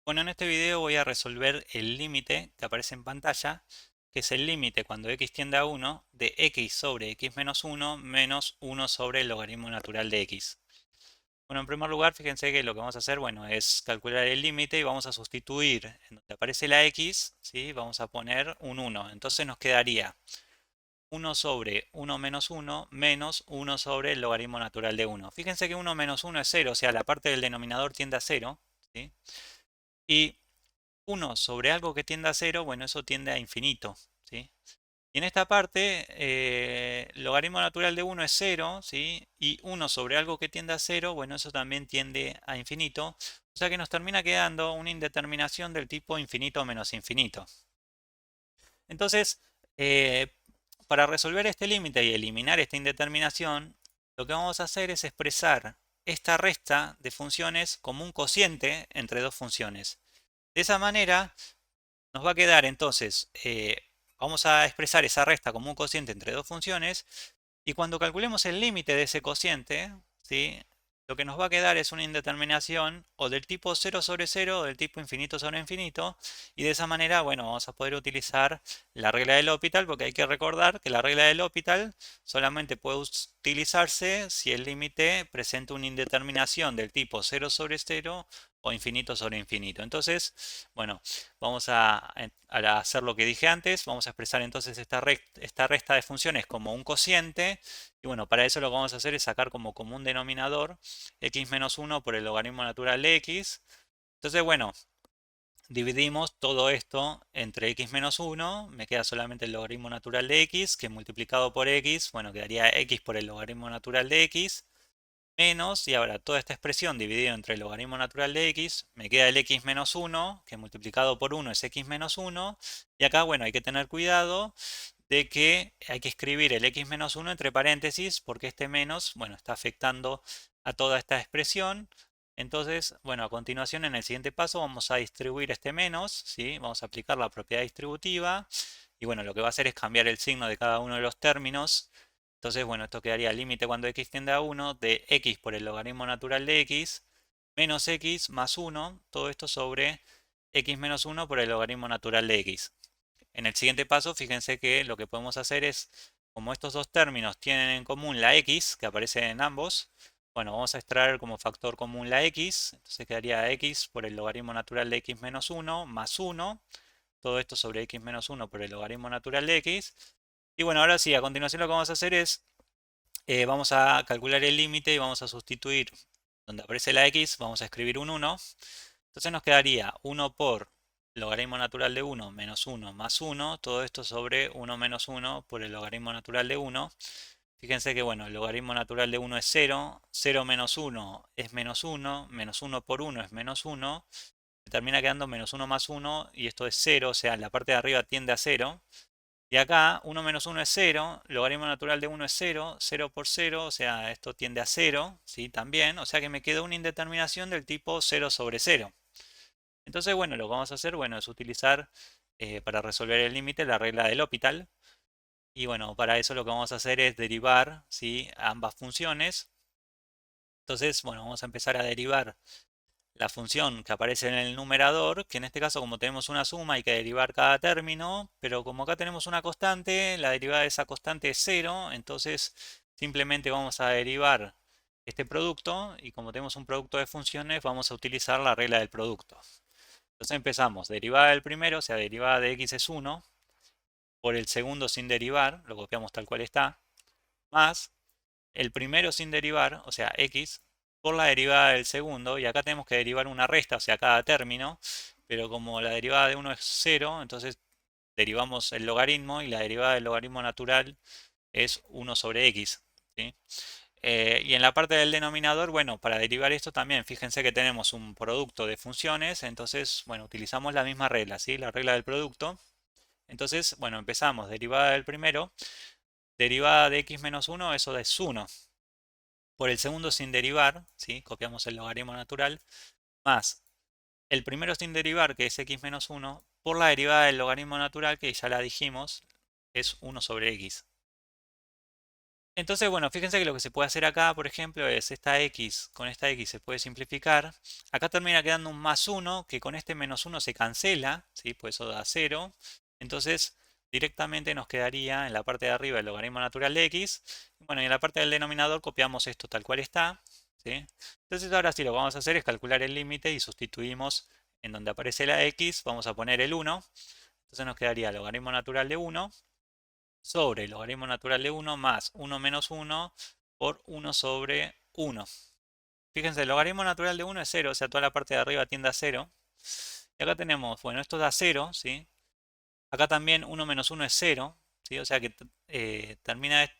Bueno, en este video voy a resolver el límite que aparece en pantalla, que es el límite cuando x tiende a 1 de x sobre x menos 1 menos 1 sobre el logaritmo natural de x. Bueno, en primer lugar, fíjense que lo que vamos a hacer, bueno, es calcular el límite y vamos a sustituir en donde aparece la x, ¿sí? Vamos a poner un 1. Entonces nos quedaría 1 sobre 1 menos 1 menos 1 sobre el logaritmo natural de 1. Fíjense que 1 menos 1 es 0, o sea, la parte del denominador tiende a 0, ¿sí? Y 1 sobre algo que tiende a 0, bueno, eso tiende a infinito, ¿sí? Y en esta parte, logaritmo natural de 1 es 0, ¿sí? Y 1 sobre algo que tiende a 0, bueno, eso también tiende a infinito. O sea que nos termina quedando una indeterminación del tipo infinito menos infinito. Entonces, eh, para resolver este límite y eliminar esta indeterminación, lo que vamos a hacer es expresar esta resta de funciones como un cociente entre dos funciones. De esa manera, nos va a quedar entonces, vamos a expresar esa resta como un cociente entre dos funciones y cuando calculemos el límite de ese cociente, ¿sí? Lo que nos va a quedar es una indeterminación o del tipo 0 sobre 0 o del tipo infinito sobre infinito y de esa manera, bueno, vamos a poder utilizar la regla del L'Hopital porque hay que recordar que la regla del L'Hopital solamente puede utilizarse si el límite presenta una indeterminación del tipo 0 sobre 0 o infinito sobre infinito. Entonces, bueno, vamos a hacer lo que dije antes, vamos a expresar entonces esta resta de funciones como un cociente y bueno, para eso lo que vamos a hacer es sacar como común denominador x menos 1 por el logaritmo natural de x. Entonces, bueno, dividimos todo esto entre x menos 1, me queda solamente el logaritmo natural de x, que multiplicado por x, bueno, quedaría x por el logaritmo natural de x, menos, y ahora toda esta expresión dividida entre el logaritmo natural de x, me queda el x menos 1, que multiplicado por 1 es x menos 1, y acá, bueno, hay que tener cuidado de que hay que escribir el x menos 1 entre paréntesis porque este menos, bueno, está afectando a toda esta expresión. Entonces, bueno, a continuación en el siguiente paso vamos a distribuir este menos, ¿sí? Vamos a aplicar la propiedad distributiva y bueno, lo que va a hacer es cambiar el signo de cada uno de los términos. Entonces, bueno, esto quedaría límite cuando x tiende a 1 de x por el logaritmo natural de x menos x más 1, todo esto sobre x menos 1 por el logaritmo natural de x. En el siguiente paso, fíjense que lo que podemos hacer es, como estos dos términos tienen en común la x, que aparece en ambos, bueno, vamos a extraer como factor común la x, entonces quedaría x por el logaritmo natural de x menos 1 más 1, todo esto sobre x menos 1 por el logaritmo natural de x. Y bueno, ahora sí, a continuación lo que vamos a hacer es, vamos a calcular el límite y vamos a sustituir donde aparece la x, vamos a escribir un 1. Entonces nos quedaría 1 por logaritmo natural de 1 menos 1 más 1, todo esto sobre 1 menos 1 por el logaritmo natural de 1. Fíjense que bueno, el logaritmo natural de 1 es 0, 0 menos 1 es menos 1 por 1 es menos 1, me termina quedando menos 1 más 1 y esto es 0, o sea, la parte de arriba tiende a 0. Y acá 1 menos 1 es 0, logaritmo natural de 1 es 0, 0 por 0, o sea, esto tiende a 0, ¿sí? También, o sea que me queda una indeterminación del tipo 0 sobre 0. Entonces, bueno, lo que vamos a hacer, bueno, es utilizar para resolver el límite la regla del L'Hopital. Y bueno, para eso lo que vamos a hacer es derivar, ¿sí? Ambas funciones. Entonces, bueno, vamos a empezar a derivar la función que aparece en el numerador, que en este caso como tenemos una suma hay que derivar cada término, pero como acá tenemos una constante, la derivada de esa constante es 0, entonces simplemente vamos a derivar este producto y como tenemos un producto de funciones vamos a utilizar la regla del producto. Entonces empezamos, derivada del primero, o sea, derivada de x es 1, por el segundo sin derivar, lo copiamos tal cual está, más el primero sin derivar, o sea, x, por la derivada del segundo, y acá tenemos que derivar una resta, o sea, cada término, pero como la derivada de uno es 0, entonces derivamos el logaritmo y la derivada del logaritmo natural es 1 sobre x, ¿sí? Y en la parte del denominador, bueno, para derivar esto también, fíjense que tenemos un producto de funciones, entonces, bueno, utilizamos la misma regla, ¿sí? La regla del producto. Entonces, bueno, empezamos, derivada del primero, derivada de x menos 1, eso es 1. Por el segundo sin derivar, ¿sí? Copiamos el logaritmo natural, más el primero sin derivar, que es x menos 1, por la derivada del logaritmo natural, que ya la dijimos, es 1 sobre x. Entonces, bueno, fíjense que lo que se puede hacer acá, por ejemplo, es esta x, con esta x se puede simplificar. Acá termina quedando un más 1, que con este menos 1 se cancela, ¿sí? Pues eso da 0. Entonces, directamente nos quedaría en la parte de arriba el logaritmo natural de x. Bueno, y en la parte del denominador copiamos esto tal cual está, ¿sí? Entonces, ahora sí lo que vamos a hacer es calcular el límite y sustituimos en donde aparece la x, vamos a poner el 1. Entonces nos quedaría el logaritmo natural de 1 sobre el logaritmo natural de 1 más 1 menos 1 por 1 sobre 1. Fíjense, el logaritmo natural de 1 es 0, o sea, toda la parte de arriba tiende a 0. Y acá tenemos, bueno, esto da 0, ¿sí? Acá también 1 menos 1 es 0, ¿sí? O sea que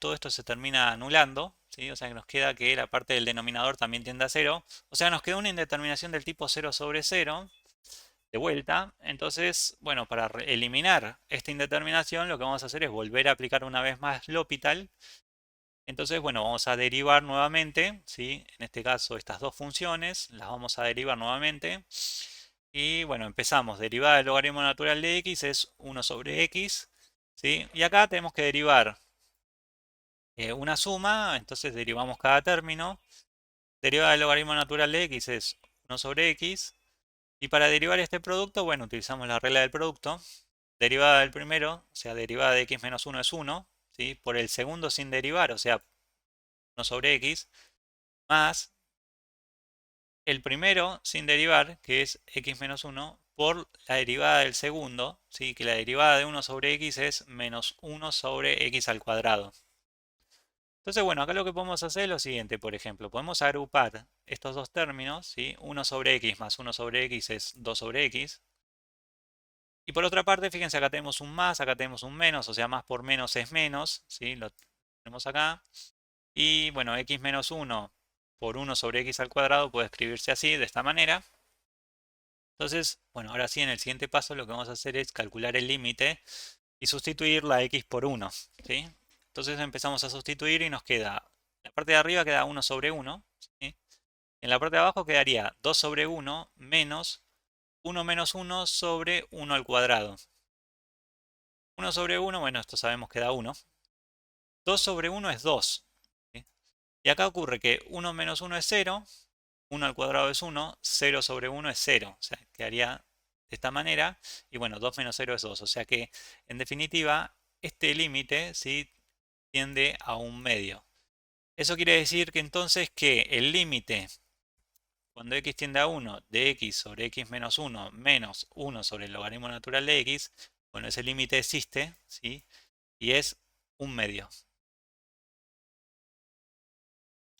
todo esto se termina anulando, ¿sí? O sea que nos queda que la parte del denominador también tiende a 0. O sea, nos queda una indeterminación del tipo 0 sobre 0 de vuelta. Entonces, bueno, para eliminar esta indeterminación, lo que vamos a hacer es volver a aplicar una vez más L'Hopital. Entonces, bueno, vamos a derivar nuevamente, ¿sí? En este caso, estas dos funciones, las vamos a derivar nuevamente. Y bueno, empezamos. Derivada del logaritmo natural de x es 1 sobre x, ¿sí? Y acá tenemos que derivar una suma, entonces derivamos cada término. Derivada del logaritmo natural de x es 1 sobre x. Y para derivar este producto, bueno, utilizamos la regla del producto. Derivada del primero, o sea, derivada de x menos 1 es 1, ¿sí? Por el segundo sin derivar, o sea, 1 sobre x, más el primero sin derivar, que es x menos 1, por la derivada del segundo, ¿sí? Que la derivada de 1 sobre x es menos 1 sobre x al cuadrado. Entonces, bueno, acá lo que podemos hacer es lo siguiente, por ejemplo, podemos agrupar estos dos términos, ¿sí? 1 sobre x más 1 sobre x es 2 sobre x. Y por otra parte, fíjense, acá tenemos un más, acá tenemos un menos, o sea, más por menos es menos, ¿sí? Lo tenemos acá. Y bueno, x menos 1 por 1 sobre x al cuadrado puede escribirse así, de esta manera. Entonces, bueno, ahora sí, en el siguiente paso lo que vamos a hacer es calcular el límite y sustituir la x por 1, ¿sí? Entonces empezamos a sustituir y nos queda, la parte de arriba queda 1 sobre 1, ¿sí? En la parte de abajo quedaría 2 sobre 1 menos 1 menos 1 sobre 1 al cuadrado. 1 sobre 1, bueno, esto sabemos que da 1. 2 sobre 1 es 2. ¿Sí? Y acá ocurre que 1 menos 1 es 0, 1 al cuadrado es 1, 0 sobre 1 es 0. O sea, quedaría de esta manera. Y bueno, 2 menos 0 es 2. O sea que, en definitiva, este límite, ¿sí? Tiende a un medio. Eso quiere decir que entonces que el límite, cuando x tiende a 1, de x sobre x menos 1 menos 1 sobre el logaritmo natural de x, bueno, ese límite existe, ¿sí? Y es un medio.